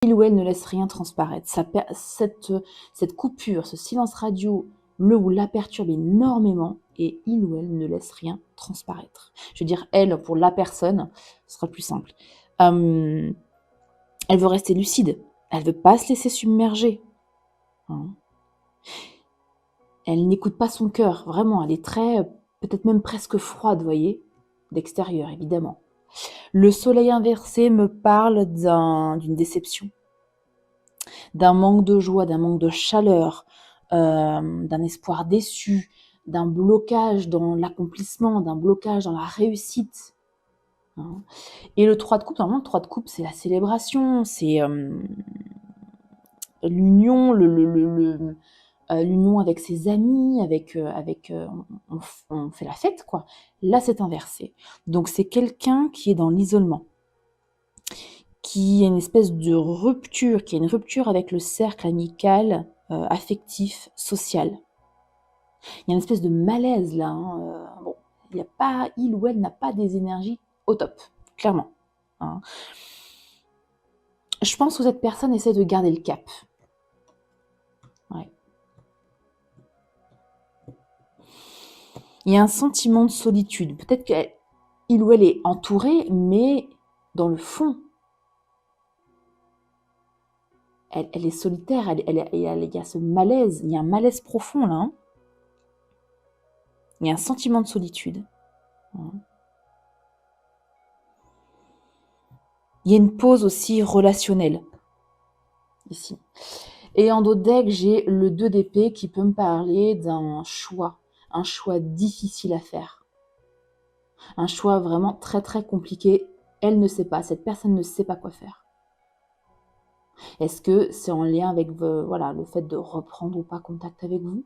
Il ou elle ne laisse rien transparaître. Cette coupure, ce silence radio, le ou la perturbe énormément et il ou elle ne laisse rien transparaître. Je veux dire, elle, pour la personne, ce sera plus simple. Elle veut rester lucide. Elle veut pas se laisser submerger. Hein. Elle n'écoute pas son cœur, vraiment. Elle est très, peut-être même presque froide, vous voyez, d'extérieur, évidemment. Le soleil inversé me parle d'une déception, d'un manque de joie, d'un manque de chaleur, d'un espoir déçu, d'un blocage dans l'accomplissement, d'un blocage dans la réussite. Hein. Et le 3 de coupe, normalement, le 3 de coupe, c'est la célébration, c'est l'union, l'union avec ses amis, on fait la fête, quoi. Là, c'est inversé. Donc, c'est quelqu'un qui est dans l'isolement, qui a une espèce de rupture, qui a une rupture avec le cercle amical, affectif, social. Il y a une espèce de malaise là. Bon, il ou elle n'a pas des énergies au top, clairement. Hein. Je pense que cette personne essaie de garder le cap. Ouais. Il y a un sentiment de solitude. Peut-être qu'il ou elle est entouré, mais dans le fond, elle est solitaire. Il y a ce malaise, il y a un malaise profond là. Hein. Il y a un sentiment de solitude. Il y a une pause aussi relationnelle, ici. Et en dos de deck, j'ai le 2 d'épée qui peut me parler d'un choix. Un choix difficile à faire. Un choix vraiment très très compliqué. Elle ne sait pas, cette personne ne sait pas quoi faire. Est-ce que c'est en lien avec le fait de reprendre ou pas contact avec vous?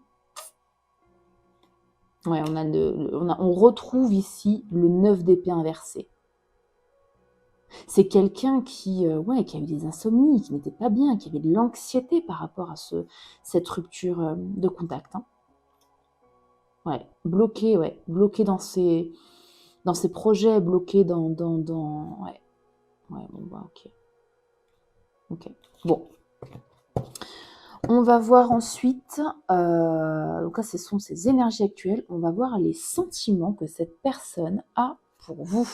Ouais, on retrouve ici le 9 d'épée inversé. C'est quelqu'un qui a eu des insomnies, qui n'était pas bien, qui avait de l'anxiété par rapport à cette rupture de contact. Hein. Ouais, bloqué dans ses projets, bloqué dans ouais, bon, bah, ok. Bon. On va voir ensuite, donc là, ce sont ses énergies actuelles. On va voir les sentiments que cette personne a pour vous.